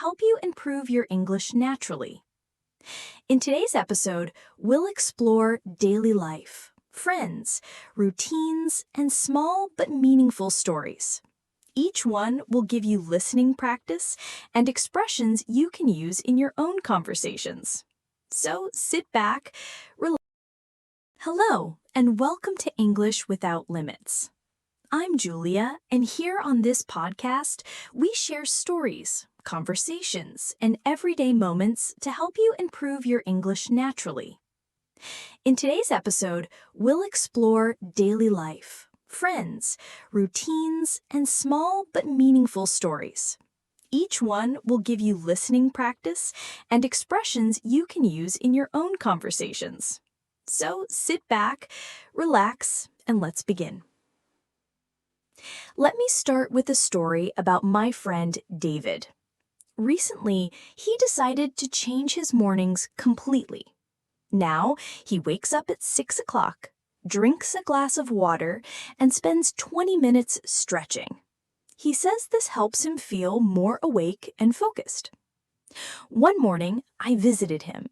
help you improve your English naturally. In today's episode, we'll explore daily life, friends, routines, and small but meaningful stories. Each one will give you listening practice and expressions you can use in your own conversations. So sit back, relax. Hello, and welcome to English Without Limits. I'm Julia, and here on this podcast, we share stories, conversations, and everyday moments to help you improve your English naturally. In today's episode, we'll explore daily life, friends, routines, and small but meaningful stories. Each one will give you listening practice and expressions you can use in your own conversations. So sit back, relax, and let's begin. Let me start with a story about my friend David. Recently, he decided to change his mornings completely. Now, he wakes up at 6 o'clock, drinks a glass of water, and spends 20 minutes stretching. He says this helps him feel more awake and focused. One morning, I visited him.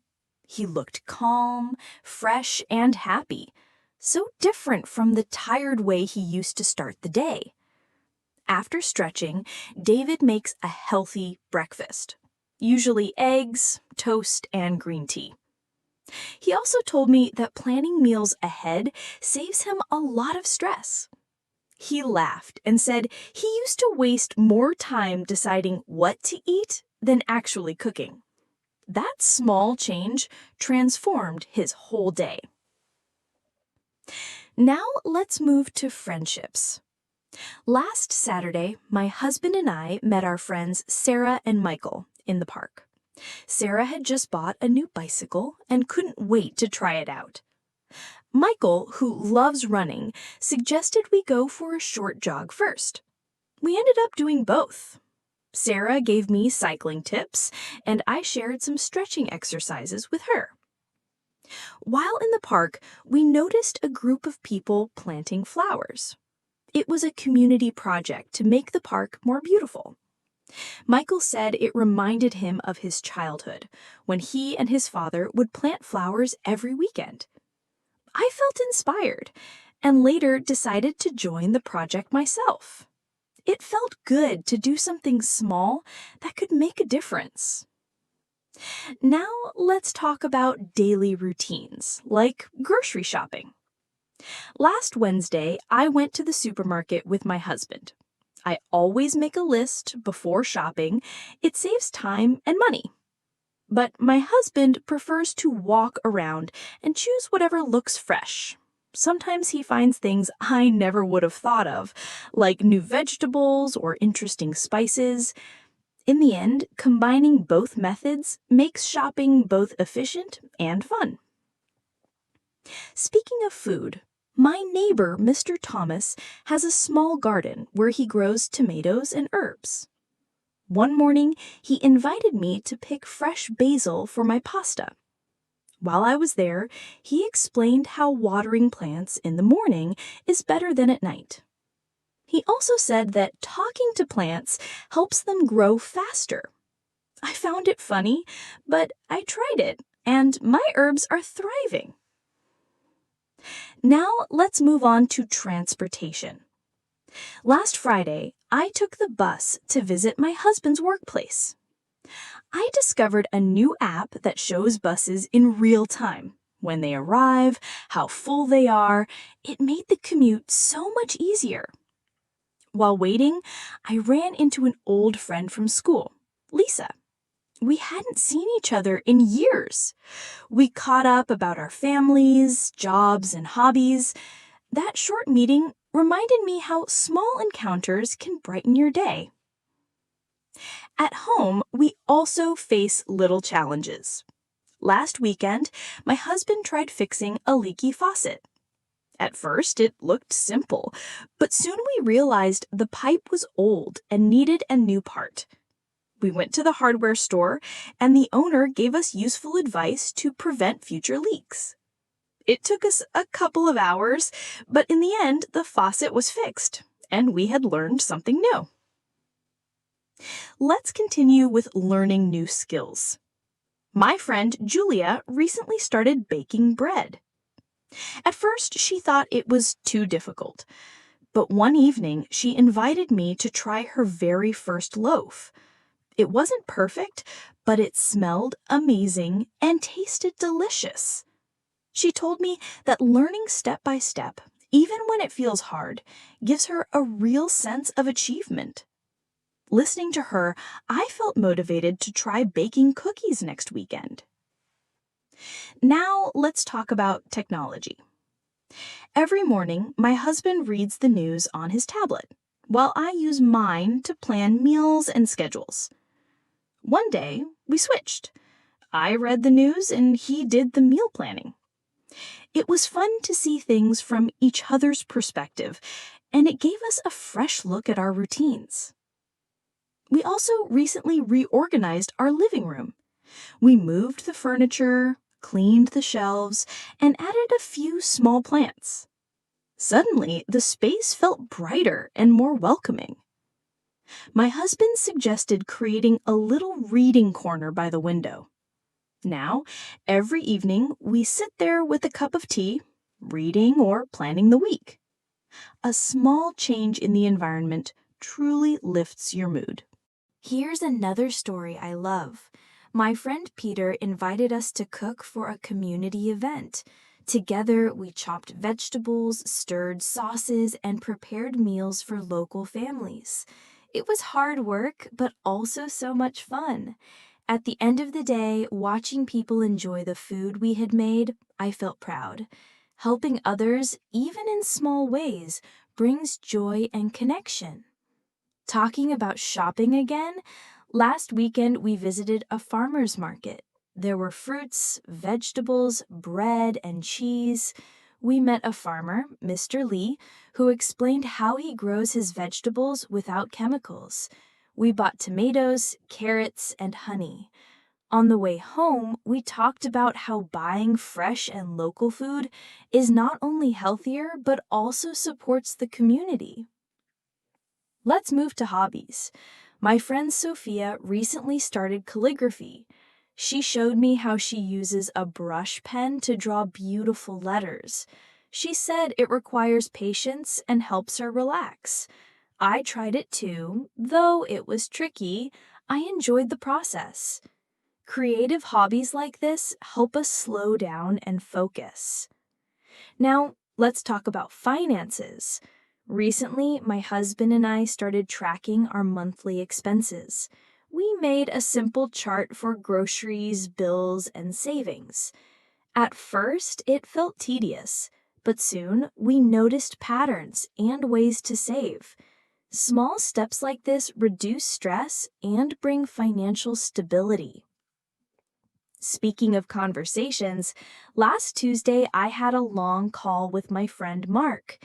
He looked calm, fresh, and happy, so different from the tired way he used to start the day. After stretching, David makes a healthy breakfast, usually eggs, toast, and green tea. He also told me that planning meals ahead saves him a lot of stress. He laughed and said he used to waste more time deciding what to eat than actually cooking. That small change transformed his whole day. Now let's move to friendships. Last Saturday, my husband and I met our friends Sarah and Michael in the park. Sarah had just bought a new bicycle and couldn't wait to try it out. Michael, who loves running, suggested we go for a short jog first. We ended up doing both. Sarah gave me cycling tips, and I shared some stretching exercises with her. While in the park, we noticed a group of people planting flowers. It was a community project to make the park more beautiful. Michael said it reminded him of his childhood, when he and his father would plant flowers every weekend. I felt inspired, and later decided to join the project myself. It felt good to do something small that could make a difference. Now let's talk about daily routines, like grocery shopping. Last Wednesday, I went to the supermarket with my husband. I always make a list before shopping. It saves time and money. But my husband prefers to walk around and choose whatever looks fresh. Sometimes he finds things I never would have thought of, like new vegetables or interesting spices. In the end, combining both methods makes shopping both efficient and fun. Speaking of food, my neighbor, Mr. Thomas, has a small garden where he grows tomatoes and herbs. One morning, he invited me to pick fresh basil for my pasta. While I was there, he explained how watering plants in the morning is better than at night. He also said that talking to plants helps them grow faster. I found it funny, but I tried it, and my herbs are thriving. Now let's move on to transportation. Last Friday, I took the bus to visit my husband's workplace. I discovered a new app that shows buses in real time. When they arrive, how full they are. It made the commute so much easier. While waiting, I ran into an old friend from school, Lisa. We hadn't seen each other in years. We caught up about our families, jobs, and hobbies. That short meeting reminded me how small encounters can brighten your day. At home, we also face little challenges. Last weekend, my husband tried fixing a leaky faucet. At first, it looked simple, but soon we realized the pipe was old and needed a new part. We went to the hardware store, and the owner gave us useful advice to prevent future leaks. It took us a couple of hours, but in the end, the faucet was fixed, and we had learned something new. Let's continue with learning new skills. My friend Julia recently started baking bread. At first, she thought it was too difficult, but one evening she invited me to try her very first loaf. It wasn't perfect, but it smelled amazing and tasted delicious. She told me that learning step by step, even when it feels hard, gives her a real sense of achievement. Listening to her, I felt motivated to try baking cookies next weekend. Now let's talk about technology. Every morning, my husband reads the news on his tablet, while I use mine to plan meals and schedules. One day, we switched. I read the news and he did the meal planning. It was fun to see things from each other's perspective, and it gave us a fresh look at our routines. We also recently reorganized our living room. We moved the furniture, cleaned the shelves, and added a few small plants. Suddenly, the space felt brighter and more welcoming. My husband suggested creating a little reading corner by the window. Now, every evening, we sit there with a cup of tea, reading or planning the week. A small change in the environment truly lifts your mood. Here's another story I love. My friend Peter invited us to cook for a community event. Together, we chopped vegetables, stirred sauces, and prepared meals for local families. It was hard work, but also so much fun. At the end of the day, watching people enjoy the food we had made, I felt proud. Helping others, even in small ways, brings joy and connection. Talking about shopping again, last weekend we visited a farmer's market. There were fruits, vegetables, bread, and cheese. We met a farmer, Mr. Lee, who explained how he grows his vegetables without chemicals. We bought tomatoes, carrots, and honey. On the way home, we talked about how buying fresh and local food is not only healthier, but also supports the community. Let's move to hobbies. My friend Sophia recently started calligraphy. She showed me how she uses a brush pen to draw beautiful letters. She said it requires patience and helps her relax. I tried it too, though it was tricky. I enjoyed the process. Creative hobbies like this help us slow down and focus. Now, let's talk about finances. Recently, my husband and I started tracking our monthly expenses. We made a simple chart for groceries, bills, and savings. At first, it felt tedious, but soon we noticed patterns and ways to save. Small steps like this reduce stress and bring financial stability. Speaking of conversations, last Tuesday I had a long call with my friend Mark.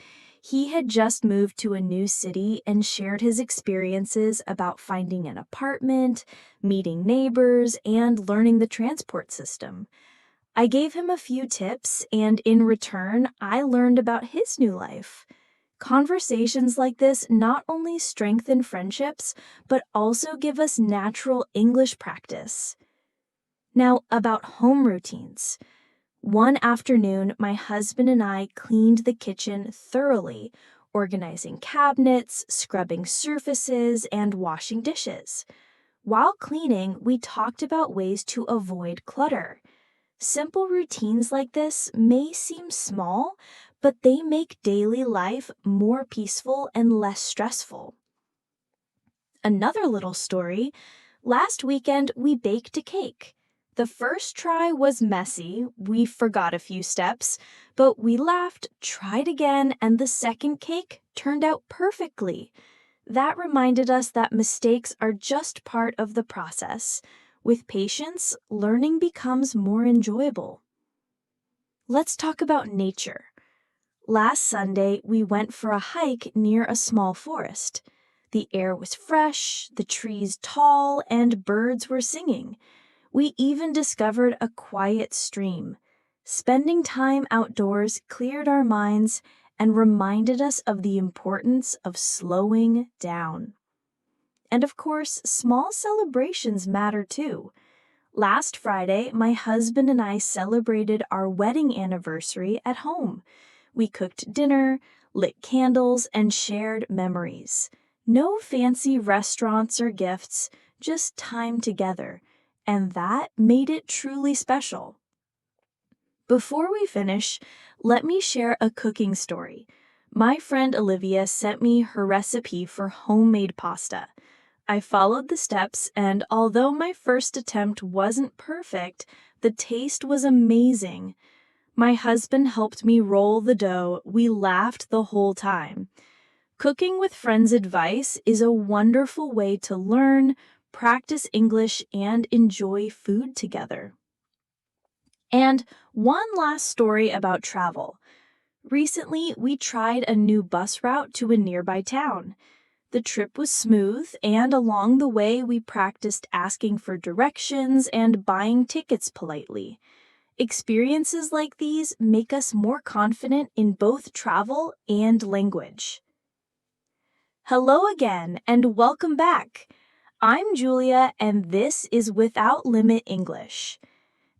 He had just moved to a new city and shared his experiences about finding an apartment, meeting neighbors, and learning the transport system. I gave him a few tips, and in return, I learned about his new life. Conversations like this not only strengthen friendships, but also give us natural English practice. Now, about home routines. One afternoon, my husband and I cleaned the kitchen thoroughly, organizing cabinets, scrubbing surfaces, and washing dishes. While cleaning, we talked about ways to avoid clutter. Simple routines like this may seem small, but they make daily life more peaceful and less stressful. Another little story. Last weekend, we baked a cake. The first try was messy. We forgot a few steps, but we laughed, tried again, and the second cake turned out perfectly. That reminded us that mistakes are just part of the process. With patience, learning becomes more enjoyable. Let's talk about nature. Last Sunday, we went for a hike near a small forest. The air was fresh, the trees tall, and birds were singing. We even discovered a quiet stream. Spending time outdoors cleared our minds and reminded us of the importance of slowing down. And of course, small celebrations matter too. Last Friday, my husband and I celebrated our wedding anniversary at home. We cooked dinner, lit candles, and shared memories. No fancy restaurants or gifts, just time together. And that made it truly special. Before we finish, let me share a cooking story. My friend Olivia sent me her recipe for homemade pasta. I followed the steps, and although my first attempt wasn't perfect, the taste was amazing. My husband helped me roll the dough. We laughed the whole time. Cooking with friends' advice is a wonderful way to learn, practice English, and enjoy food together. And one last story about travel. Recently, we tried a new bus route to a nearby town. The trip was smooth, and along the way, we practiced asking for directions and buying tickets politely. Experiences like these make us more confident in both travel and language. Hello again, and welcome back. I'm Julia, and this is Without Limit English.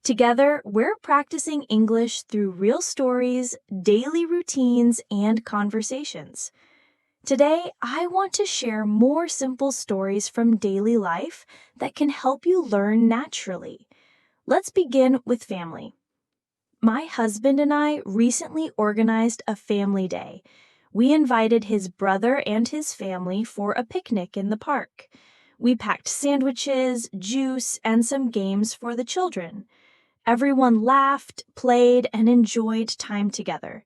Together, we're practicing English through real stories, daily routines, and conversations. Today, I want to share more simple stories from daily life that can help you learn naturally. Let's begin with family. My husband and I recently organized a family day. We invited his brother and his family for a picnic in the park. We packed sandwiches, juice, and some games for the children. Everyone laughed, played, and enjoyed time together.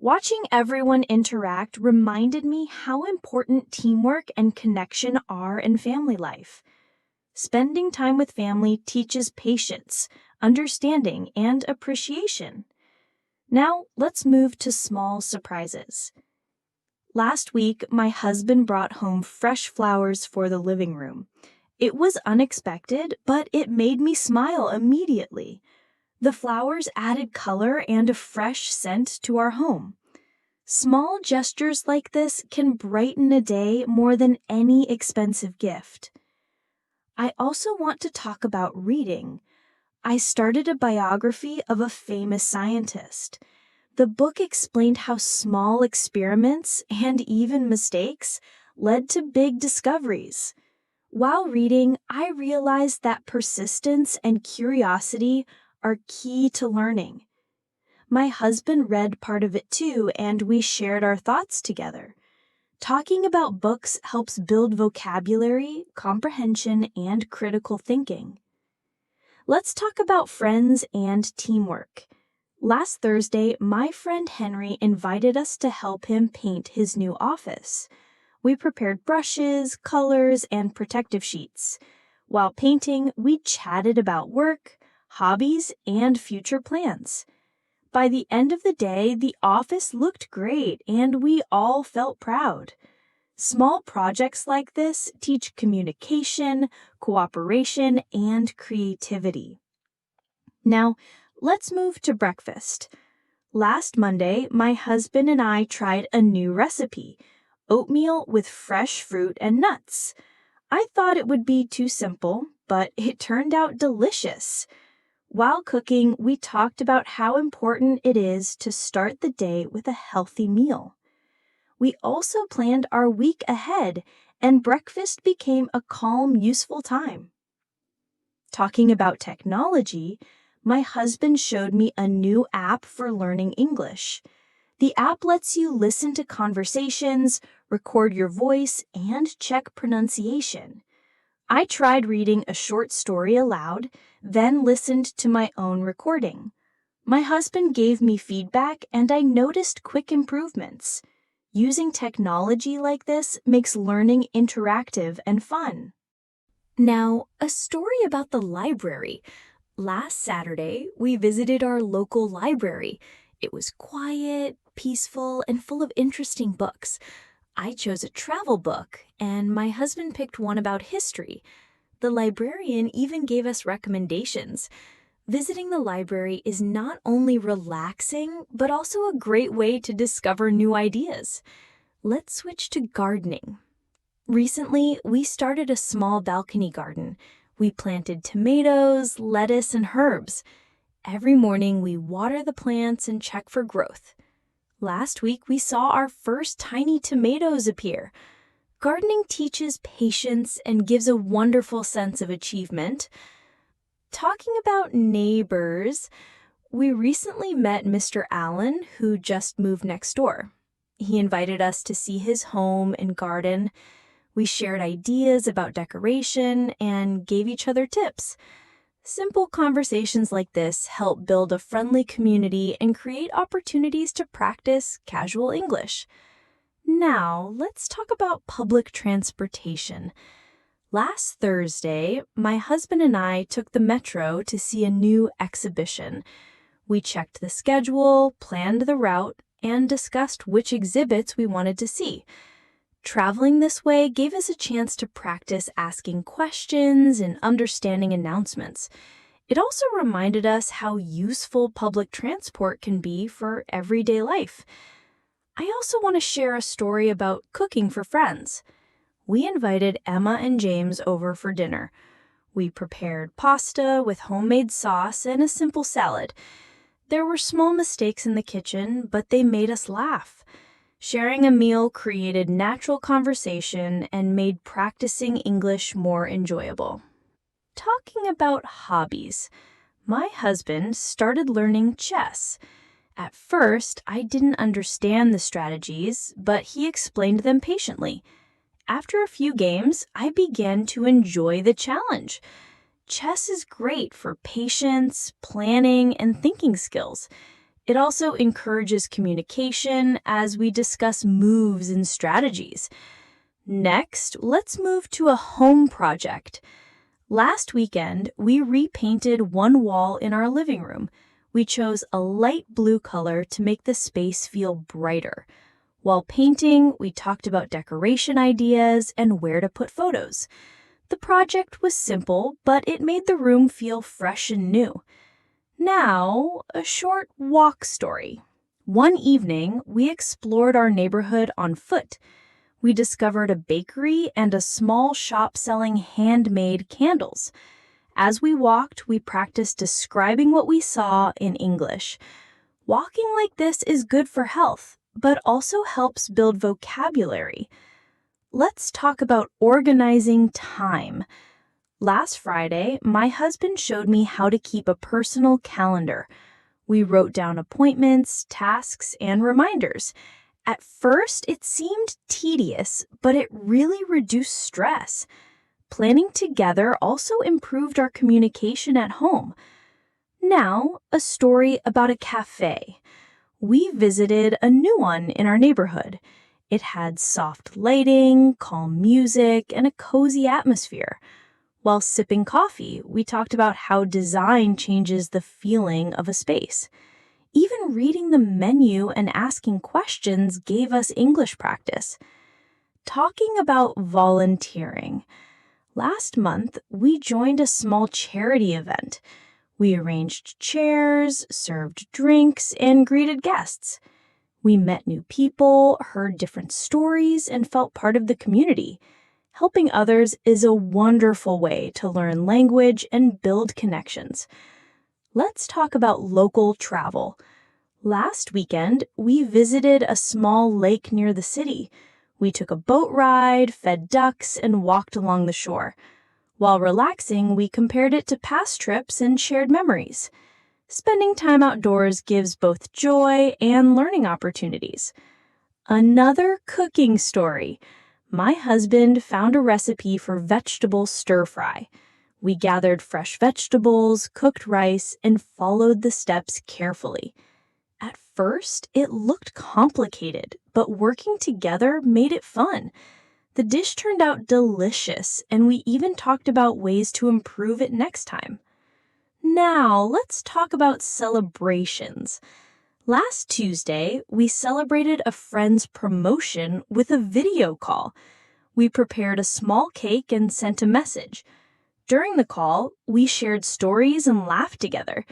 Watching everyone interact reminded me how important teamwork and connection are in family life. Spending time with family teaches patience, understanding, and appreciation. Now, let's move to small surprises. Last week, my husband brought home fresh flowers for the living room. It was unexpected, but it made me smile immediately. The flowers added color and a fresh scent to our home. Small gestures like this can brighten a day more than any expensive gift. I also want to talk about reading. I started a biography of a famous scientist. The book explained how small experiments and even mistakes led to big discoveries. While reading, I realized that persistence and curiosity are key to learning. My husband read part of it too, and we shared our thoughts together. Talking about books helps build vocabulary, comprehension, and critical thinking. Let's talk about friends and teamwork. Last Thursday, my friend Henry invited us to help him paint his new office. We prepared brushes, colors, and protective sheets. While painting, we chatted about work, hobbies, and future plans. By the end of the day, the office looked great and we all felt proud. Small projects like this teach communication, cooperation, and creativity. Now, let's move to breakfast. Last Monday, my husband and I tried a new recipe, oatmeal with fresh fruit and nuts. I thought it would be too simple, but it turned out delicious. While cooking, we talked about how important it is to start the day with a healthy meal. We also planned our week ahead, and breakfast became a calm, useful time. Talking about technology, my husband showed me a new app for learning English. The app lets you listen to conversations, record your voice, and check pronunciation. I tried reading a short story aloud, then listened to my own recording. My husband gave me feedback and I noticed quick improvements. Using technology like this makes learning interactive and fun. Now, a story about the library. Last Saturday, we visited our local library. It was quiet, peaceful, and full of interesting books. I chose a travel book, and my husband picked one about history. The librarian even gave us recommendations. Visiting the library is not only relaxing, but also a great way to discover new ideas. Let's switch to gardening. Recently, we started a small balcony garden. We planted tomatoes, lettuce, and herbs. Every morning, we water the plants and check for growth. Last week, we saw our first tiny tomatoes appear. Gardening teaches patience and gives a wonderful sense of achievement. Talking about neighbors, we recently met Mr. Allen, who just moved next door. He invited us to see his home and garden. We shared ideas about decoration and gave each other tips. Simple conversations like this help build a friendly community and create opportunities to practice casual English. Now, let's talk about public transportation. Last Thursday, my husband and I took the metro to see a new exhibition. We checked the schedule, planned the route, and discussed which exhibits we wanted to see. Traveling this way gave us a chance to practice asking questions and understanding announcements. It also reminded us how useful public transport can be for everyday life. I also want to share a story about cooking for friends. We invited Emma and James over for dinner. We prepared pasta with homemade sauce and a simple salad. There were small mistakes in the kitchen, but they made us laugh. Sharing a meal created natural conversation and made practicing English more enjoyable. Talking about hobbies, my husband started learning chess. At first, I didn't understand the strategies, but he explained them patiently. After a few games, I began to enjoy the challenge. Chess is great for patience, planning, and thinking skills. It also encourages communication as we discuss moves and strategies. Next, let's move to a home project. Last weekend, we repainted one wall in our living room. We chose a light blue color to make the space feel brighter. While painting, we talked about decoration ideas and where to put photos. The project was simple, but it made the room feel fresh and new. Now, a short walk story. One evening, we explored our neighborhood on foot. We discovered a bakery and a small shop selling handmade candles. As we walked, we practiced describing what we saw in English. Walking like this is good for health, but also helps build vocabulary. Let's talk about organizing time. Last Friday, my husband showed me how to keep a personal calendar. We wrote down appointments, tasks, and reminders. At first, it seemed tedious, but it really reduced stress. Planning together also improved our communication at home. Now, a story about a cafe. We visited a new one in our neighborhood. It had soft lighting, calm music, and a cozy atmosphere. While sipping coffee, we talked about how design changes the feeling of a space. Even reading the menu and asking questions gave us English practice. Talking about volunteering. Last month, we joined a small charity event. We arranged chairs, served drinks, and greeted guests. We met new people, heard different stories, and felt part of the community. Helping others is a wonderful way to learn language and build connections. Let's talk about local travel. Last weekend, we visited a small lake near the city. We took a boat ride, fed ducks, and walked along the shore. While relaxing, we compared it to past trips and shared memories. Spending time outdoors gives both joy and learning opportunities. Another cooking story. My husband found a recipe for vegetable stir-fry. We gathered fresh vegetables, cooked rice, and followed the steps carefully. At first, it looked complicated, but working together made it fun. The dish turned out delicious, and we even talked about ways to improve it next time. Now, let's talk about celebrations. Last Tuesday, we celebrated a friend's promotion with a video call. We prepared a small cake and sent a message. During the call, we shared stories and laughed together.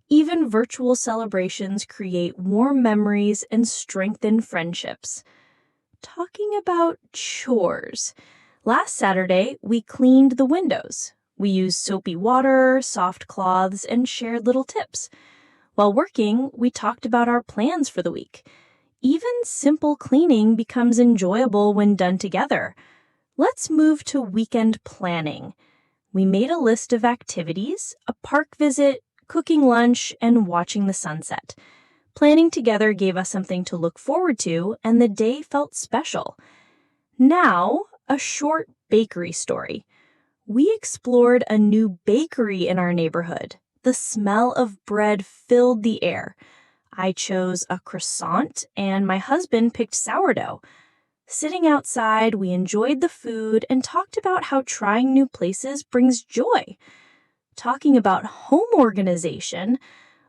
Even virtual celebrations create warm memories and strengthen friendships. Talking about chores. Last Saturday, we cleaned the windows. We used soapy water, soft cloths, and shared little tips. While working, we talked about our plans for the week. Even simple cleaning becomes enjoyable when done together. Let's move to weekend planning. We made a list of activities, a park visit, cooking lunch, and watching the sunset. Planning together gave us something to look forward to, and the day felt special. Now, a short bakery story. We explored a new bakery in our neighborhood. The smell of bread filled the air. I chose a croissant, and my husband picked sourdough. Sitting outside, we enjoyed the food and talked about how trying new places brings joy. Talking about home organization,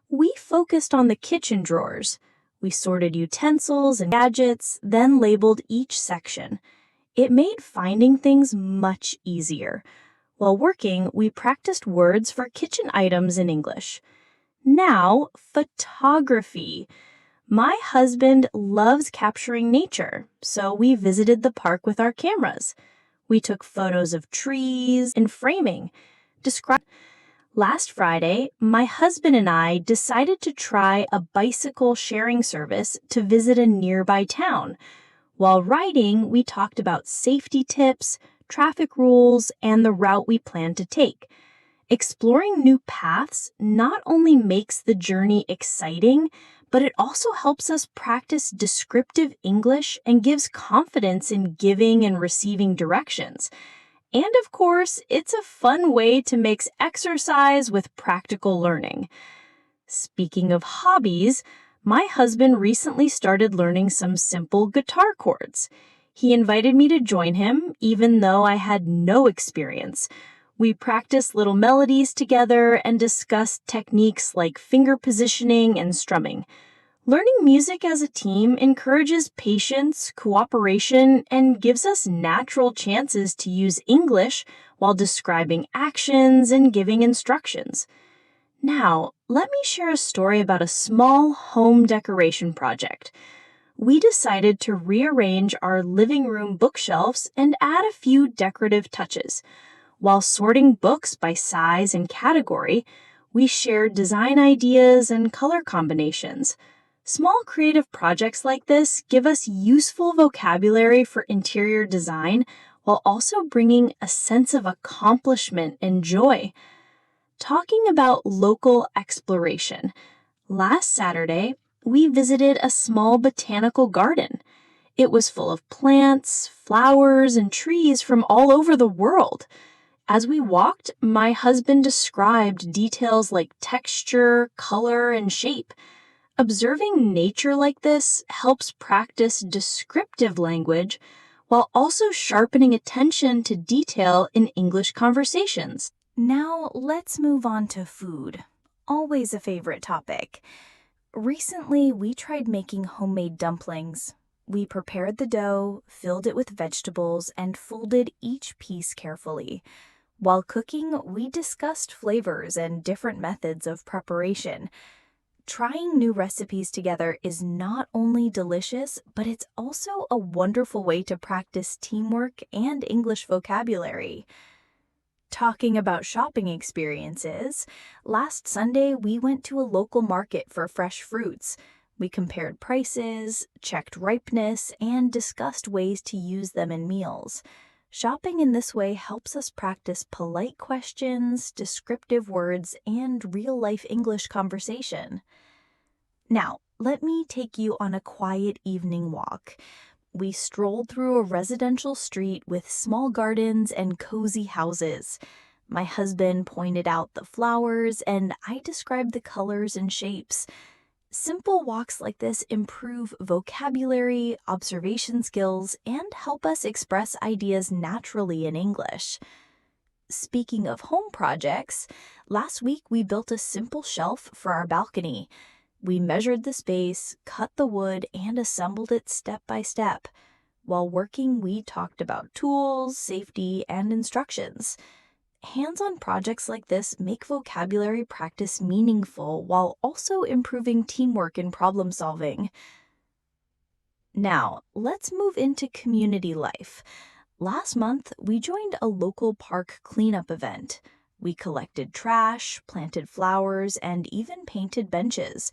we focused on the kitchen drawers. We sorted utensils and gadgets, then labeled each section. It made finding things much easier. While working, we practiced words for kitchen items in English. Now, photography. My husband loves capturing nature, so we visited the park with our cameras. We took photos of trees and framing. Last Friday, my husband and I decided to try a bicycle sharing service to visit a nearby town. While riding, we talked about safety tips, traffic rules, and the route we plan to take. Exploring new paths not only makes the journey exciting, but it also helps us practice descriptive English and gives confidence in giving and receiving directions. And of course, it's a fun way to mix exercise with practical learning. Speaking of hobbies, my husband recently started learning some simple guitar chords. He invited me to join him, even though I had no experience. We practiced little melodies together and discussed techniques like finger positioning and strumming. Learning music as a team encourages patience, cooperation, and gives us natural chances to use English while describing actions and giving instructions. Now, let me share a story about a small home decoration project. We decided to rearrange our living room bookshelves and add a few decorative touches. While sorting books by size and category, we shared design ideas and color combinations. Small creative projects like this give us useful vocabulary for interior design while also bringing a sense of accomplishment and joy. Talking about local exploration, last Saturday, we visited a small botanical garden. It was full of plants, flowers, and trees from all over the world. As we walked, my husband described details like texture, color, and shape. Observing nature like this helps practice descriptive language while also sharpening attention to detail in English conversations. Now, let's move on to food. Always a favorite topic. Recently, we tried making homemade dumplings. We prepared the dough, filled it with vegetables, and folded each piece carefully. While cooking, we discussed flavors and different methods of preparation. Trying new recipes together is not only delicious, but it's also a wonderful way to practice teamwork and English vocabulary. Talking about shopping experiences, last Sunday we went to a local market for fresh fruits. We compared prices, checked ripeness, and discussed ways to use them in meals. Shopping in this way helps us practice polite questions, descriptive words, and real-life English conversation. Now, let me take you on a quiet evening walk. We strolled through a residential street with small gardens and cozy houses. My husband pointed out the flowers, and I described the colors and shapes. Simple walks like this improve vocabulary, observation skills, and help us express ideas naturally in English. Speaking of home projects, last week we built a simple shelf for our balcony. We measured the space, cut the wood, and assembled it step by step. While working, we talked about tools, safety, and instructions. Hands-on projects like this make vocabulary practice meaningful while also improving teamwork and problem solving. Now, let's move into community life. Last month, we joined a local park cleanup event. We collected trash, planted flowers, and even painted benches.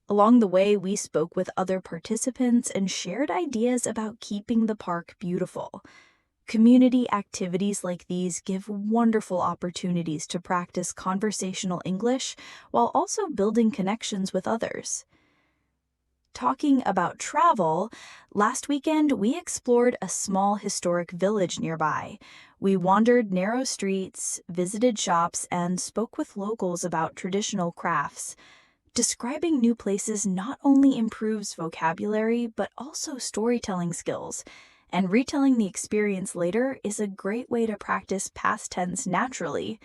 Along the way, we spoke with other participants and shared ideas about keeping the park beautiful. Community activities like these give wonderful opportunities to practice conversational English while also building connections with others. Talking about travel, last weekend we explored a small historic village nearby. We wandered narrow streets, visited shops, and spoke with locals about traditional crafts. Describing new places not only improves vocabulary, but also storytelling skills. And retelling the experience later is a great way to practice past tense naturally.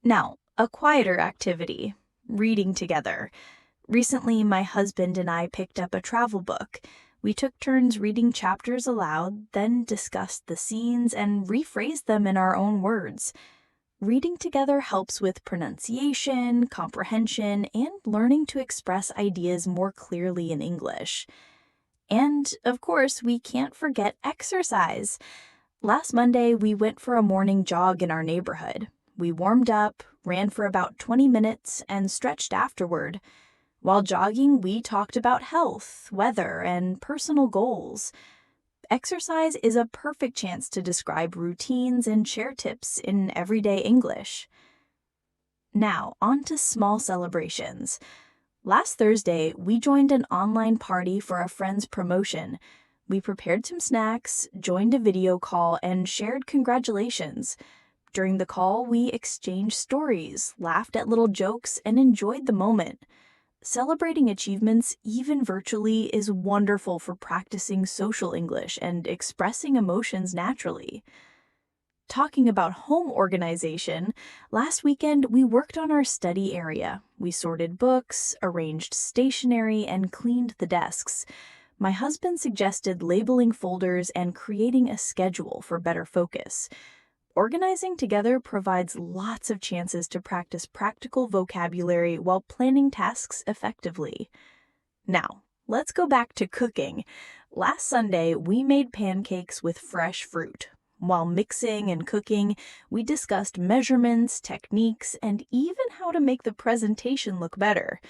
Now, a quieter activity, reading together. Recently, my husband and I picked up a travel book. We took turns reading chapters aloud, then discussed the scenes and rephrased them in our own words. Reading together helps with pronunciation, comprehension, and learning to express ideas more clearly in English. And, of course, we can't forget exercise. Last Monday, we went for a morning jog in our neighborhood. We warmed up, ran for about 20 minutes, and stretched afterward. While jogging, we talked about health, weather, and personal goals. Exercise is a perfect chance to describe routines and share tips in everyday English. Now, on to small celebrations. Last Thursday, we joined an online party for a friend's promotion. We prepared some snacks, joined a video call, and shared congratulations. During the call, we exchanged stories, laughed at little jokes, and enjoyed the moment. Celebrating achievements, even virtually, is wonderful for practicing social English and expressing emotions naturally. Talking about home organization, last weekend we worked on our study area. We sorted books, arranged stationery, and cleaned the desks. My husband suggested labeling folders and creating a schedule for better focus. Organizing together provides lots of chances to practice practical vocabulary while planning tasks effectively. Now, let's go back to cooking. Last Sunday, we made pancakes with fresh fruit. While mixing and cooking, we discussed measurements, techniques, and even how to make the presentation look better.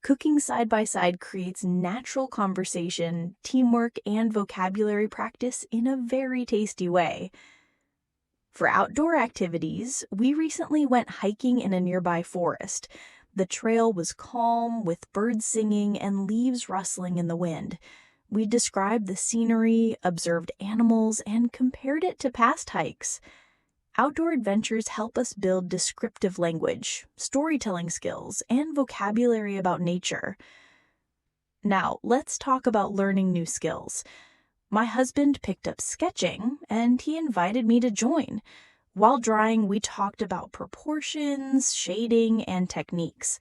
Cooking side by side creates natural conversation, teamwork, and vocabulary practice in a very tasty way. For outdoor activities, we recently went hiking in a nearby forest. The trail was calm, with birds singing and leaves rustling in the wind. We described the scenery, observed animals, and compared it to past hikes. Outdoor adventures help us build descriptive language, storytelling skills, and vocabulary about nature. Now, let's talk about learning new skills. My husband picked up sketching, and he invited me to join. While drawing, we talked about proportions, shading, and techniques.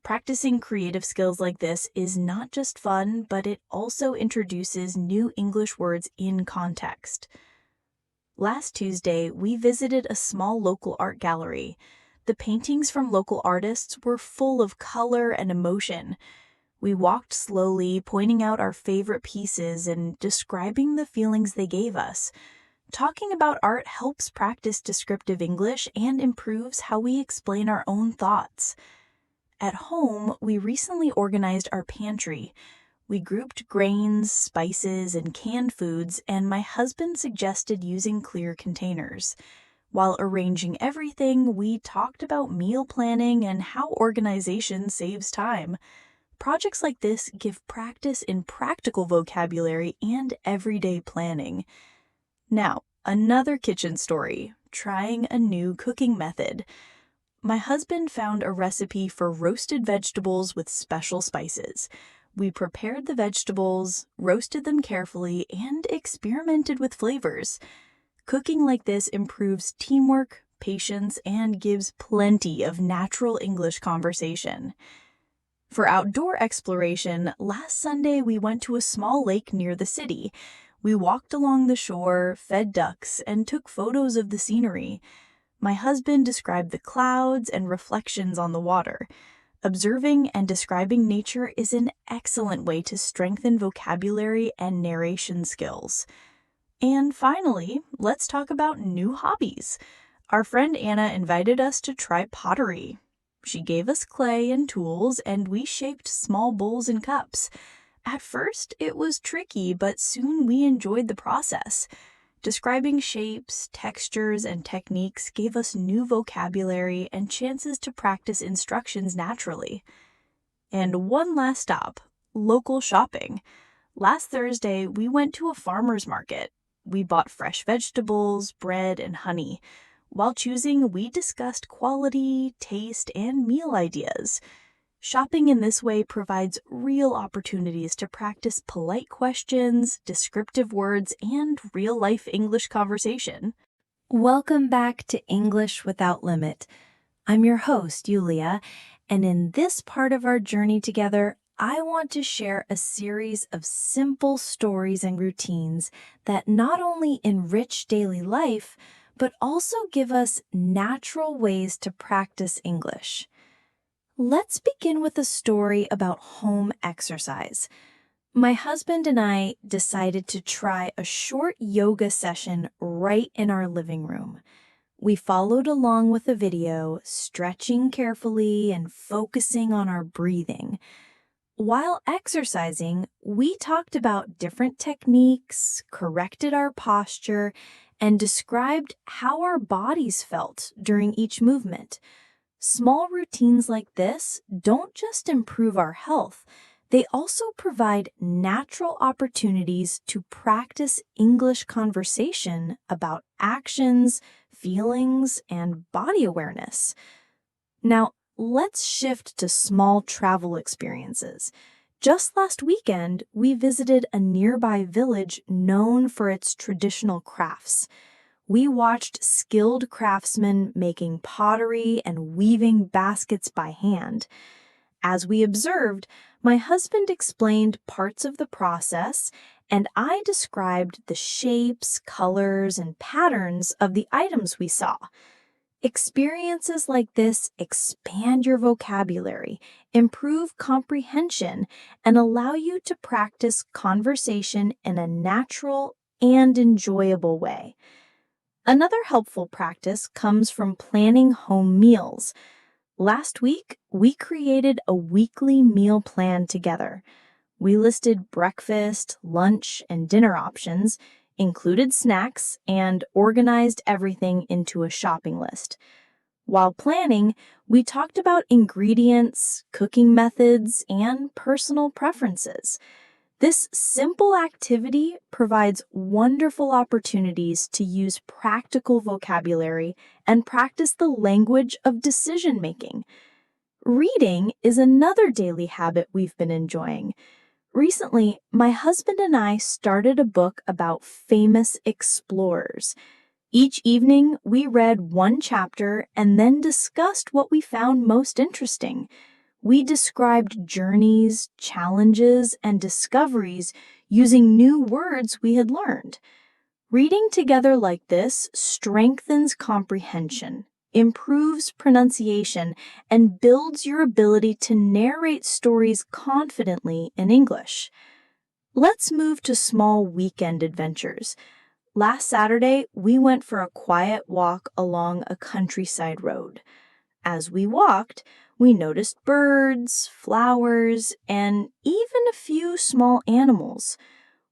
Practicing creative skills like this is not just fun, but it also introduces new English words in context. Last Tuesday, we visited a small local art gallery. The paintings from local artists were full of color and emotion. We walked slowly, pointing out our favorite pieces and describing the feelings they gave us. Talking about art helps practice descriptive English and improves how we explain our own thoughts. At home, we recently organized our pantry. We grouped grains, spices, and canned foods, and my husband suggested using clear containers. While arranging everything, we talked about meal planning and how organization saves time. Projects like this give practice in practical vocabulary and everyday planning. Now, another kitchen story, trying a new cooking method. My husband found a recipe for roasted vegetables with special spices. We prepared the vegetables, roasted them carefully, and experimented with flavors. Cooking like this improves teamwork, patience, and gives plenty of natural English conversation. For outdoor exploration, last Sunday we went to a small lake near the city. We walked along the shore, fed ducks, and took photos of the scenery. My husband described the clouds and reflections on the water. Observing and describing nature is an excellent way to strengthen vocabulary and narration skills. And finally, let's talk about new hobbies. Our friend Anna invited us to try pottery. She gave us clay and tools, and we shaped small bowls and cups. At first, it was tricky, but soon we enjoyed the process. Describing shapes, textures, and techniques gave us new vocabulary and chances to practice instructions naturally. And one last stop, local shopping. Last Thursday, we went to a farmer's market. We bought fresh vegetables, bread, and honey. While choosing, we discussed quality, taste, and meal ideas. Shopping in this way provides real opportunities to practice polite questions, descriptive words, and real-life English conversation. Welcome back to English Without Limit. I'm your host, Yulia, and in this part of our journey together, I want to share a series of simple stories and routines that not only enrich daily life, but also give us natural ways to practice English. Let's begin with a story about home exercise. My husband and I decided to try a short yoga session right in our living room. We followed along with a video, stretching carefully and focusing on our breathing. While exercising, we talked about different techniques, corrected our posture, and described how our bodies felt during each movement. Small routines like this don't just improve our health, they also provide natural opportunities to practice English conversation about actions, feelings, and body awareness. Now, let's shift to small travel experiences. Just last weekend, we visited a nearby village known for its traditional crafts. We watched skilled craftsmen making pottery and weaving baskets by hand. As we observed, my husband explained parts of the process, and I described the shapes, colors, and patterns of the items we saw. Experiences like this expand your vocabulary, improve comprehension, and allow you to practice conversation in a natural and enjoyable way. Another helpful practice comes from planning home meals. Last week, we created a weekly meal plan together. We listed breakfast, lunch, and dinner options, included snacks, and organized everything into a shopping list. While planning, we talked about ingredients, cooking methods, and personal preferences. This simple activity provides wonderful opportunities to use practical vocabulary and practice the language of decision-making. Reading is another daily habit we've been enjoying. Recently, my husband and I started a book about famous explorers. Each evening, we read one chapter and then discussed what we found most interesting. We described journeys, challenges, and discoveries using new words we had learned. Reading together like this strengthens comprehension, improves pronunciation, and builds your ability to narrate stories confidently in English. Let's move to small weekend adventures. Last Saturday, we went for a quiet walk along a countryside road. As we walked, we noticed birds, flowers, and even a few small animals.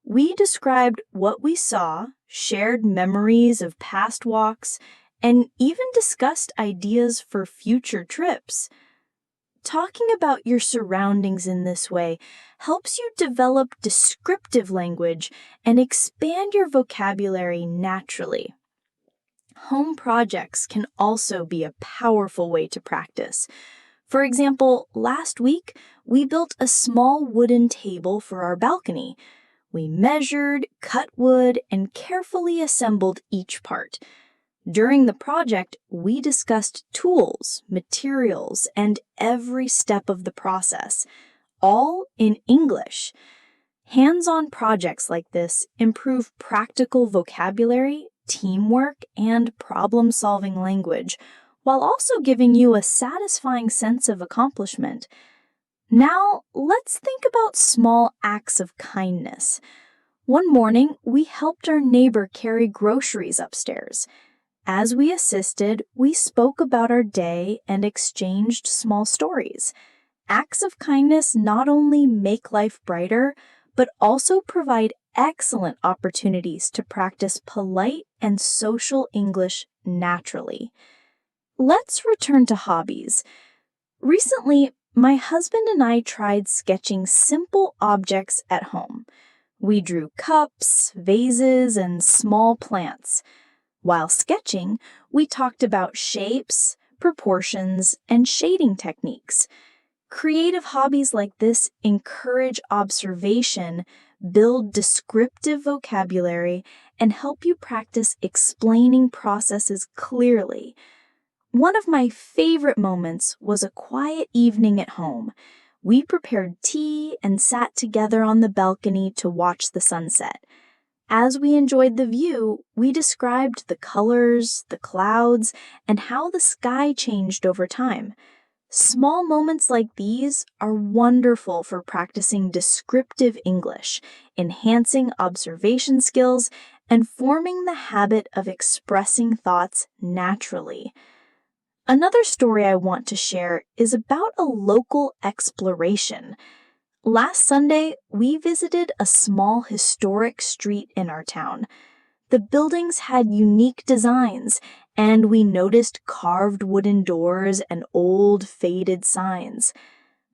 We described what we saw, shared memories of past walks, and even discussed ideas for future trips. Talking about your surroundings in this way helps you develop descriptive language and expand your vocabulary naturally. Home projects can also be a powerful way to practice. For example, last week, we built a small wooden table for our balcony. We measured, cut wood, and carefully assembled each part. During the project, we discussed tools, materials, and every step of the process, all in English. Hands-on projects like this improve practical vocabulary, teamwork, and problem-solving language, while also giving you a satisfying sense of accomplishment. Now, let's think about small acts of kindness. One morning, we helped our neighbor carry groceries upstairs. As we assisted, we spoke about our day and exchanged small stories. Acts of kindness not only make life brighter, but also provide excellent opportunities to practice polite and social English naturally. Let's return to hobbies. Recently, my husband and I tried sketching simple objects at home. We drew cups, vases, and small plants. While sketching, we talked about shapes, proportions, and shading techniques. Creative hobbies like this encourage observation, build descriptive vocabulary, and help you practice explaining processes clearly. One of my favorite moments was a quiet evening at home. We prepared tea and sat together on the balcony to watch the sunset. As we enjoyed the view, we described the colors, the clouds, and how the sky changed over time. Small moments like these are wonderful for practicing descriptive English, enhancing observation skills, and forming the habit of expressing thoughts naturally. Another story I want to share is about a local exploration. Last Sunday, we visited a small historic street in our town. The buildings had unique designs, and we noticed carved wooden doors and old, faded signs.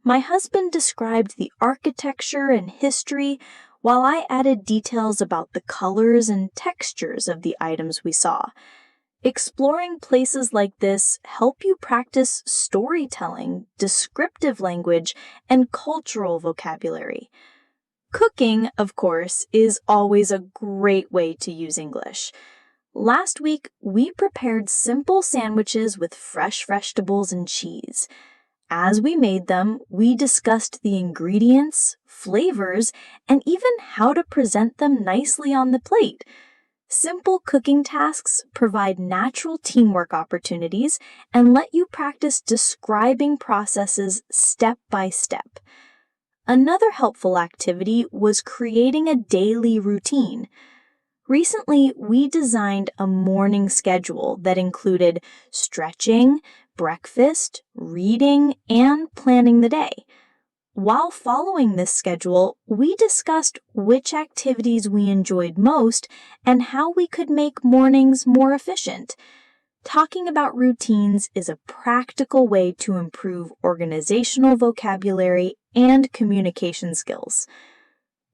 My husband described the architecture and history, while I added details about the colors and textures of the items we saw. Exploring places like this help you practice storytelling, descriptive language, and cultural vocabulary. Cooking, of course, is always a great way to use English. Last week, we prepared simple sandwiches with fresh vegetables and cheese. As we made them, we discussed the ingredients, flavors, and even how to present them nicely on the plate. Simple cooking tasks provide natural teamwork opportunities and let you practice describing processes step by step. Another helpful activity was creating a daily routine. Recently, we designed a morning schedule that included stretching, breakfast, reading, and planning the day. While following this schedule, we discussed which activities we enjoyed most and how we could make mornings more efficient. Talking about routines is a practical way to improve organizational vocabulary and communication skills.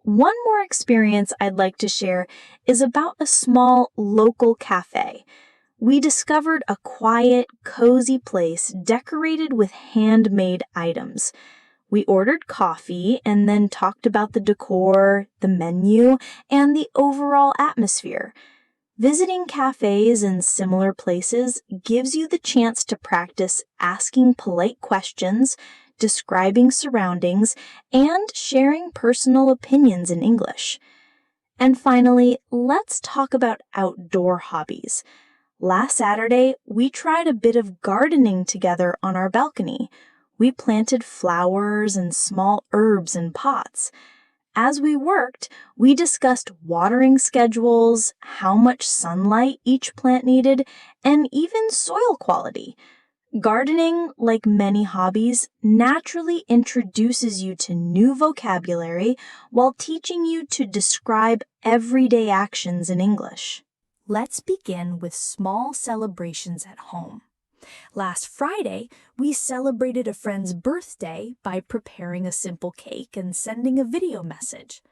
One more experience I'd like to share is about a small local cafe. We discovered a quiet, cozy place decorated with handmade items. We ordered coffee and then talked about the decor, the menu, and the overall atmosphere. Visiting cafes and similar places gives you the chance to practice asking polite questions, describing surroundings, and sharing personal opinions in English. And finally, let's talk about outdoor hobbies. Last Saturday, we tried a bit of gardening together on our balcony. We planted flowers and small herbs in pots. As we worked, we discussed watering schedules, how much sunlight each plant needed, and even soil quality. Gardening, like many hobbies, naturally introduces you to new vocabulary while teaching you to describe everyday actions in English. Let's begin with small celebrations at home. Last Friday, we celebrated a friend's birthday by preparing a simple cake and sending a video message.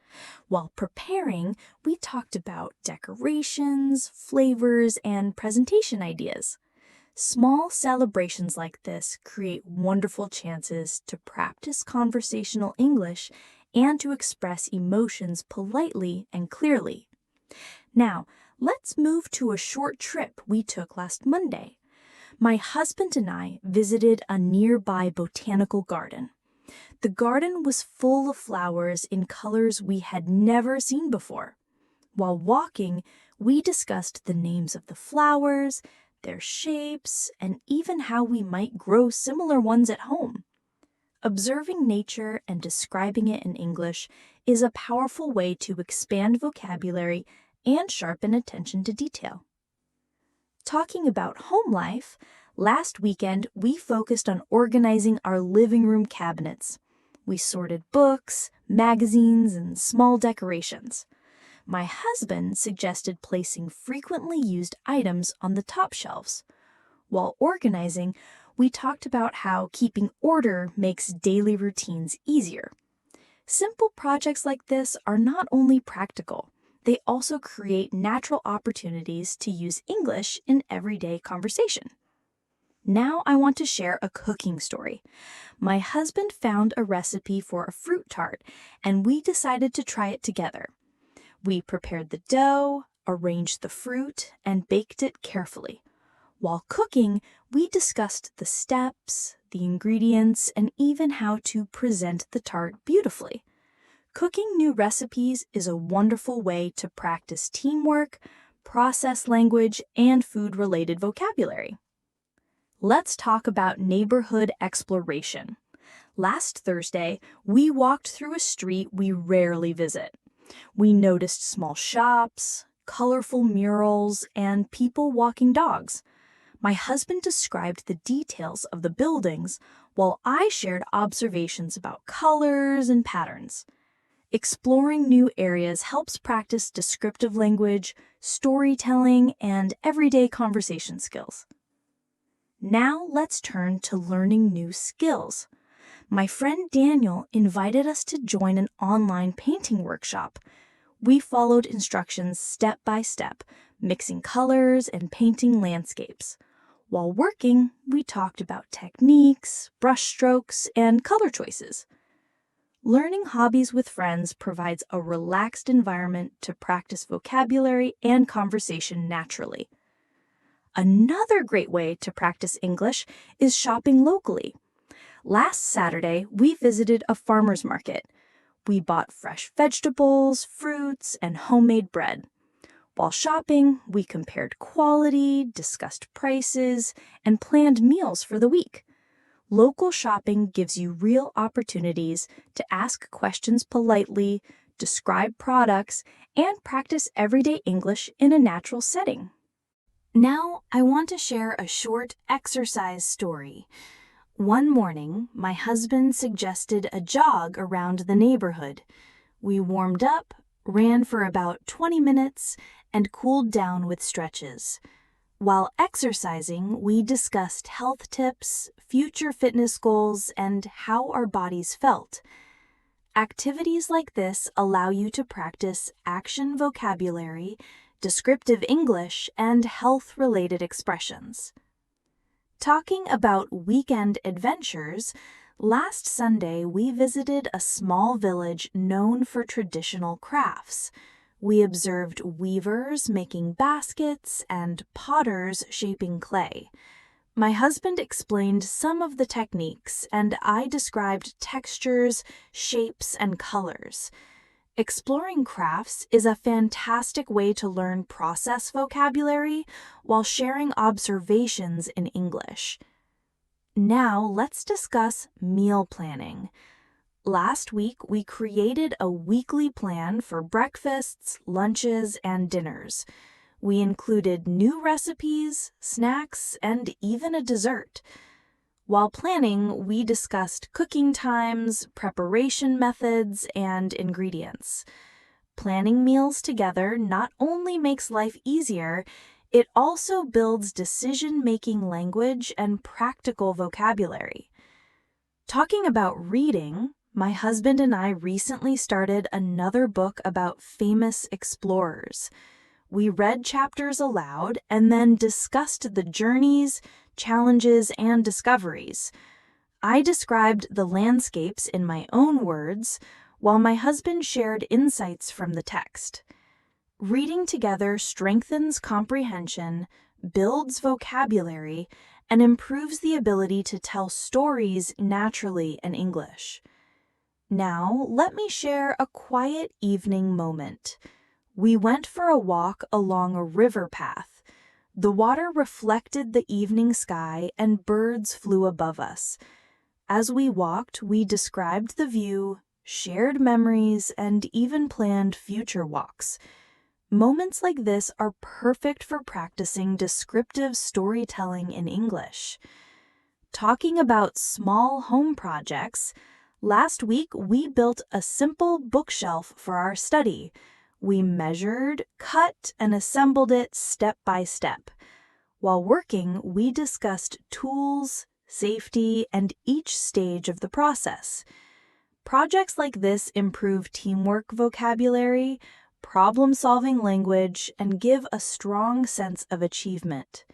While preparing, we talked about decorations, flavors, and presentation ideas. Small celebrations like this create wonderful chances to practice conversational English and to express emotions politely and clearly. Now, let's move to a short trip we took last Monday. My husband and I visited a nearby botanical garden. The garden was full of flowers in colors we had never seen before. While walking, we discussed the names of the flowers, their shapes, and even how we might grow similar ones at home. Observing nature and describing it in English is a powerful way to expand vocabulary and sharpen attention to detail. Talking about home life, last weekend we focused on organizing our living room cabinets. We sorted books, magazines, and small decorations. My husband suggested placing frequently used items on the top shelves. While organizing, we talked about how keeping order makes daily routines easier. Simple projects like this are not only practical, they also create natural opportunities to use English in everyday conversation. Now I want to share a cooking story. My husband found a recipe for a fruit tart, and we decided to try it together. We prepared the dough, arranged the fruit, and baked it carefully. While cooking, we discussed the steps, the ingredients, and even how to present the tart beautifully. Cooking new recipes is a wonderful way to practice teamwork, process language, and food-related vocabulary. Let's talk about neighborhood exploration. Last Thursday, we walked through a street we rarely visit. We noticed small shops, colorful murals, and people walking dogs. My husband described the details of the buildings, while I shared observations about colors and patterns. Exploring new areas helps practice descriptive language, storytelling, and everyday conversation skills. Now let's turn to learning new skills. My friend Daniel invited us to join an online painting workshop. We followed instructions step by step, mixing colors and painting landscapes. While working, we talked about techniques, brushstrokes, and color choices. Learning hobbies with friends provides a relaxed environment to practice vocabulary and conversation naturally. Another great way to practice English is shopping locally. Last Saturday, we visited a farmer's market. We bought fresh vegetables, fruits, and homemade bread. While shopping, we compared quality, discussed prices, and planned meals for the week. Local shopping gives you real opportunities to ask questions politely, describe products, and practice everyday English in a natural setting. Now, I want to share a short exercise story. One morning, my husband suggested a jog around the neighborhood. We warmed up, ran for about 20 minutes, and cooled down with stretches. While exercising, we discussed health tips, future fitness goals, and how our bodies felt. Activities like this allow you to practice action vocabulary, descriptive English, and health-related expressions. Talking about weekend adventures, last Sunday we visited a small village known for traditional crafts. We observed weavers making baskets and potters shaping clay. My husband explained some of the techniques, and I described textures, shapes, and colors. Exploring crafts is a fantastic way to learn process vocabulary while sharing observations in English. Now let's discuss meal planning. Last week, we created a weekly plan for breakfasts, lunches, and dinners. We included new recipes, snacks, and even a dessert. While planning, we discussed cooking times, preparation methods, and ingredients. Planning meals together not only makes life easier, it also builds decision-making language and practical vocabulary. Talking about reading, my husband and I recently started another book about famous explorers. We read chapters aloud and then discussed the journeys, challenges, and discoveries. I described the landscapes in my own words, while my husband shared insights from the text. Reading together strengthens comprehension, builds vocabulary, and improves the ability to tell stories naturally in English. Now, let me share a quiet evening moment. We went for a walk along a river path. The water reflected the evening sky and birds flew above us. As we walked, we described the view, shared memories, and even planned future walks. Moments like this are perfect for practicing descriptive storytelling in English. Talking about small home projects, last week we built a simple bookshelf for our study. We measured, cut, and assembled it step by step. While working, we discussed tools, safety, and each stage of the process. Projects like this improve teamwork vocabulary, problem-solving language, and give a strong sense of achievement.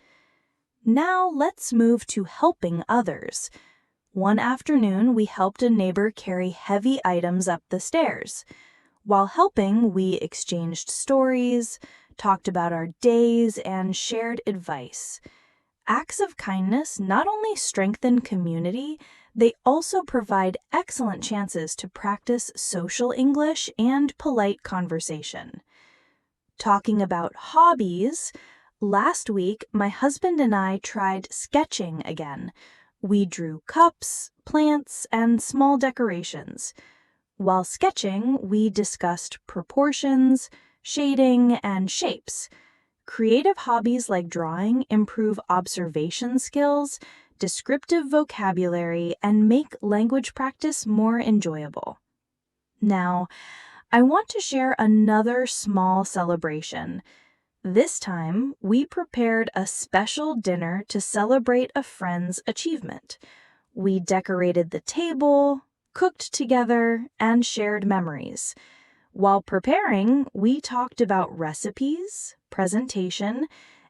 Now let's move to helping others. One afternoon, we helped a neighbor carry heavy items up the stairs. While helping, we exchanged stories, talked about our days, and shared advice. Acts of kindness not only strengthen community, they also provide excellent chances to practice social English and polite conversation. Talking about hobbies, last week my husband and I tried sketching again. We drew cups, plants, and small decorations. While sketching, we discussed proportions, shading, and shapes. Creative hobbies like drawing improve observation skills, descriptive vocabulary, and make language practice more enjoyable. Now, I want to share another small celebration. This time, we prepared a special dinner to celebrate a friend's achievement. We decorated the table, cooked together, and shared memories. While preparing, we talked about recipes, presentation,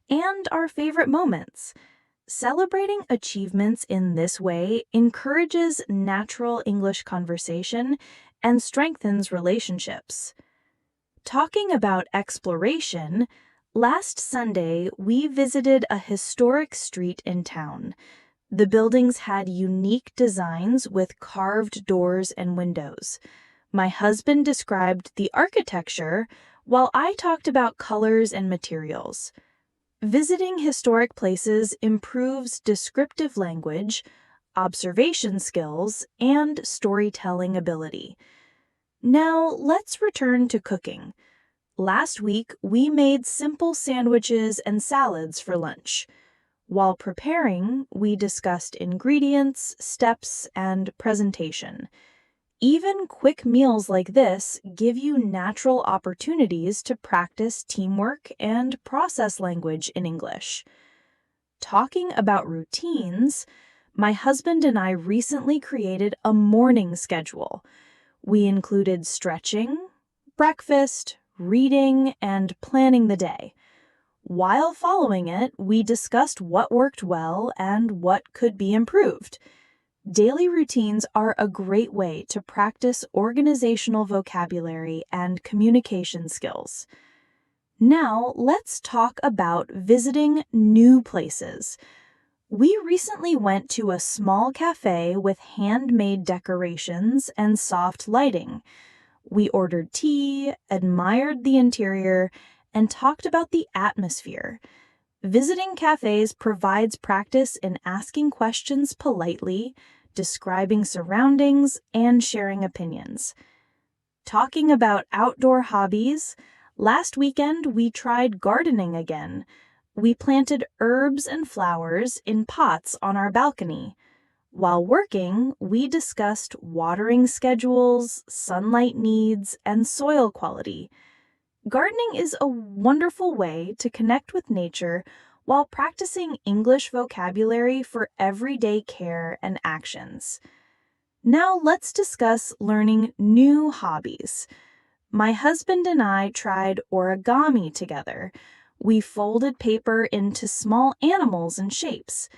and our favorite moments. Celebrating achievements in this way encourages natural English conversation and strengthens relationships. Talking about exploration, last Sunday we visited a historic street in town. The buildings had unique designs with carved doors and windows. My husband described the architecture, while I talked about colors and materials. Visiting historic places improves descriptive language, observation skills, and storytelling ability. Now, let's return to cooking. Last week, we made simple sandwiches and salads for lunch. While preparing, we discussed ingredients, steps, and presentation. Even quick meals like this give you natural opportunities to practice teamwork and process language in English. Talking about routines, my husband and I recently created a morning schedule. We included stretching, breakfast, reading, and planning the day. While following it, we discussed what worked well and what could be improved. Daily routines are a great way to practice organizational vocabulary and communication skills. Now, let's talk about visiting new places. We recently went to a small cafe with handmade decorations and soft lighting. We ordered tea, admired the interior, and talked about the atmosphere. Visiting cafes provides practice in asking questions politely, describing surroundings, and sharing opinions. Talking about outdoor hobbies, last weekend we tried gardening again. We planted herbs and flowers in pots on our balcony. While working, we discussed watering schedules, sunlight needs, and soil quality. Gardening is a wonderful way to connect with nature while practicing English vocabulary for everyday care and actions. Now let's discuss learning new hobbies. My husband and I tried origami together. We folded paper into small animals and shapes.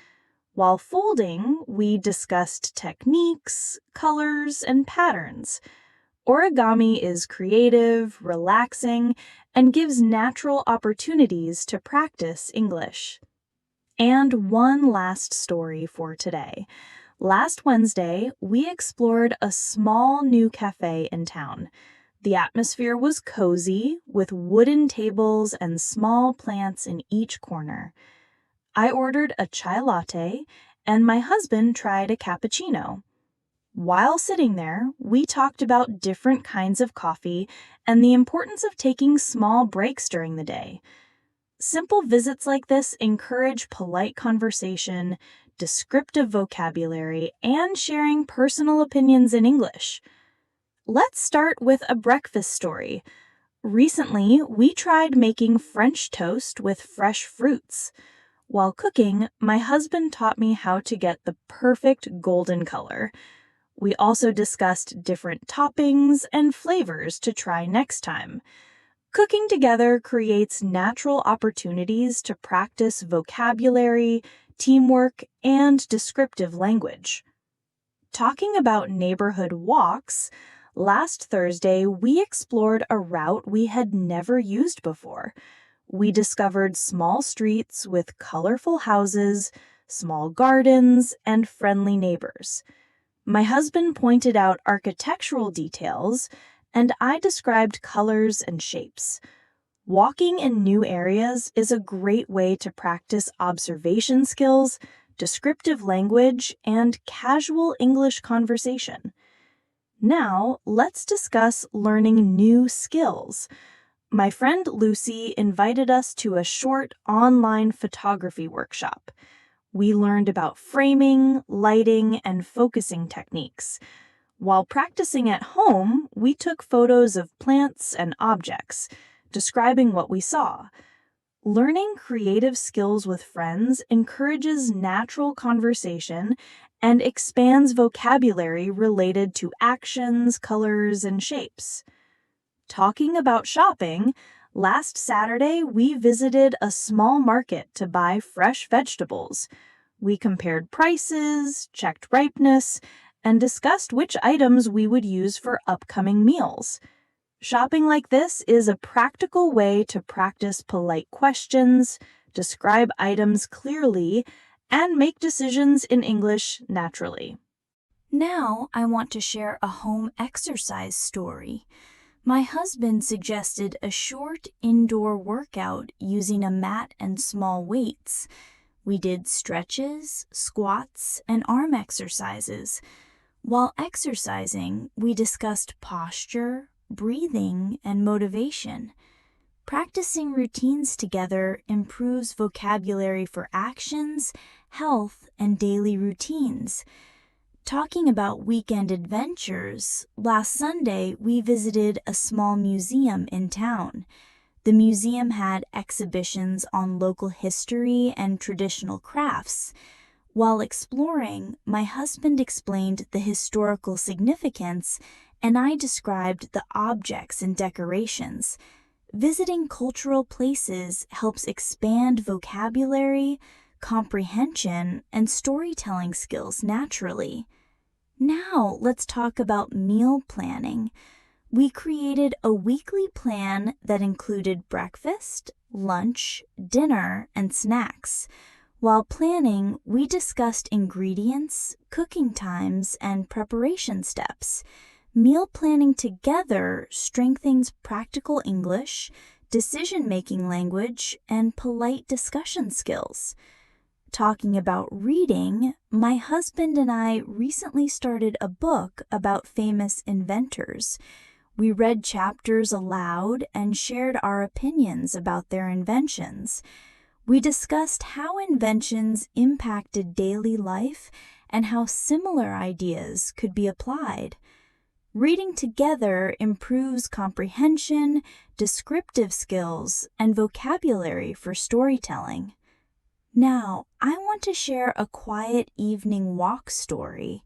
While folding, we discussed techniques, colors, and patterns. Origami is creative, relaxing, and gives natural opportunities to practice English. And one last story for today. Last Wednesday, we explored a small new cafe in town. The atmosphere was cozy, with wooden tables and small plants in each corner. I ordered a chai latte, and my husband tried a cappuccino. While sitting there, we talked about different kinds of coffee and the importance of taking small breaks during the day. Simple visits like this encourage polite conversation, descriptive vocabulary, and sharing personal opinions in English. Let's start with a breakfast story. Recently, we tried making French toast with fresh fruits. While cooking, my husband taught me how to get the perfect golden color. We also discussed different toppings and flavors to try next time. Cooking together creates natural opportunities to practice vocabulary, teamwork, and descriptive language. Talking about neighborhood walks, last Thursday we explored a route we had never used before. We discovered small streets with colorful houses, small gardens, and friendly neighbors. My husband pointed out architectural details, and I described colors and shapes. Walking in new areas is a great way to practice observation skills, descriptive language, and casual English conversation. Now, let's discuss learning new skills. My friend Lucy invited us to a short online photography workshop. We learned about framing, lighting, and focusing techniques. While practicing at home, we took photos of plants and objects, describing what we saw. Learning creative skills with friends encourages natural conversation and expands vocabulary related to actions, colors, and shapes. Talking about shopping, last Saturday we visited a small market to buy fresh vegetables. We compared prices, checked ripeness, and discussed which items we would use for upcoming meals. Shopping like this is a practical way to practice polite questions, describe items clearly, and make decisions in English naturally. Now I want to share a home exercise story. My husband suggested a short indoor workout using a mat and small weights. We did stretches, squats, and arm exercises. While exercising, we discussed posture, breathing, and motivation. Practicing routines together improves vocabulary for actions, health, and daily routines. Talking about weekend adventures, last Sunday we visited a small museum in town. The museum had exhibitions on local history and traditional crafts. While exploring, my husband explained the historical significance, and I described the objects and decorations. Visiting cultural places helps expand vocabulary, comprehension, and storytelling skills naturally. Now let's talk about meal planning. We created a weekly plan that included breakfast, lunch, dinner, and snacks. While planning, we discussed ingredients, cooking times, and preparation steps. Meal planning together strengthens practical English, decision-making language, and polite discussion skills. Talking about reading, my husband and I recently started a book about famous inventors. We read chapters aloud and shared our opinions about their inventions. We discussed how inventions impacted daily life and how similar ideas could be applied. Reading together improves comprehension, descriptive skills, and vocabulary for storytelling. Now, I want to share a quiet evening walk story.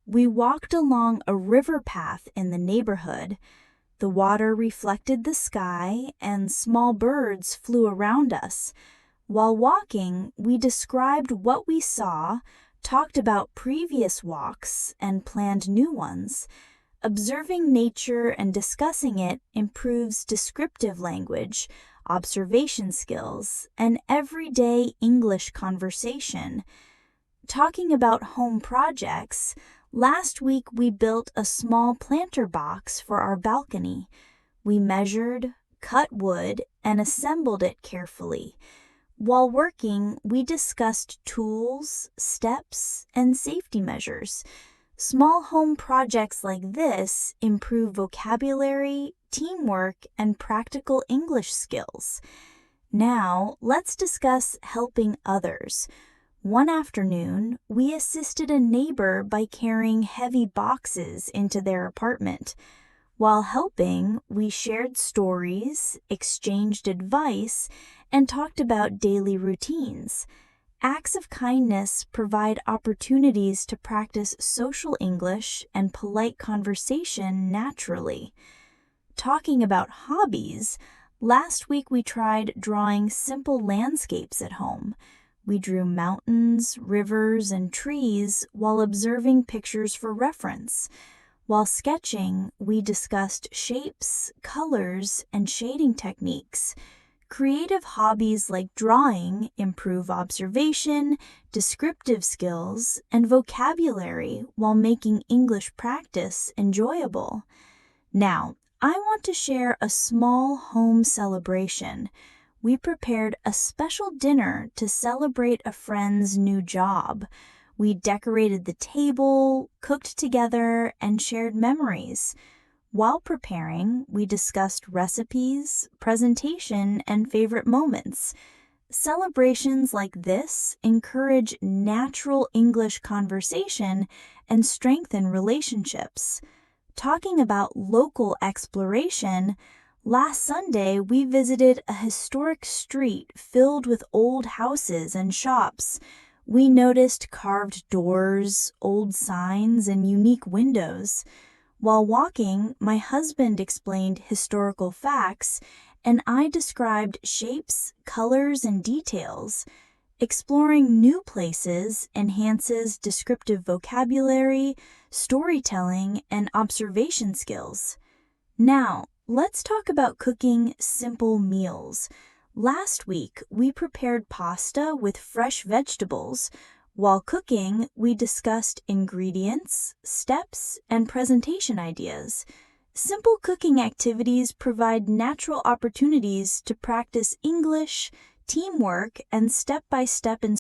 We walked along a river path in the neighborhood. The water reflected the sky, and small birds flew around us. While walking, we described what we saw, talked about previous walks, and planned new ones. Observing nature and discussing it improves descriptive language, observation skills, and everyday English conversation. Talking about home projects, last week we built a small planter box for our balcony. We measured, cut wood, and assembled it carefully. While working, we discussed tools, steps, and safety measures. Small home projects like this improve vocabulary, teamwork, and practical English skills. Now, let's discuss helping others. One afternoon, we assisted a neighbor by carrying heavy boxes into their apartment. While helping, we shared stories, exchanged advice, and talked about daily routines. Acts of kindness provide opportunities to practice social English and polite conversation naturally. Talking about hobbies, last week we tried drawing simple landscapes at home. We drew mountains, rivers, and trees while observing pictures for reference. While sketching, we discussed shapes, colors, and shading techniques. Creative hobbies like drawing improve observation, descriptive skills, and vocabulary while making English practice enjoyable. Now, I want to share a small home celebration. We prepared a special dinner to celebrate a friend's new job. We decorated the table, cooked together, and shared memories. While preparing, we discussed recipes, presentation, and favorite moments. Celebrations like this encourage natural English conversation and strengthen relationships. Talking about local exploration, last Sunday we visited a historic street filled with old houses and shops. We noticed carved doors, old signs, and unique windows. While walking, my husband explained historical facts, and I described shapes, colors, and details. Exploring new places enhances descriptive vocabulary, storytelling, and observation skills. Now, let's talk about cooking simple meals. Last week, we prepared pasta with fresh vegetables. While cooking, we discussed ingredients, steps, and presentation ideas. Simple cooking activities provide natural opportunities to practice English, teamwork, and step-by-step instruction.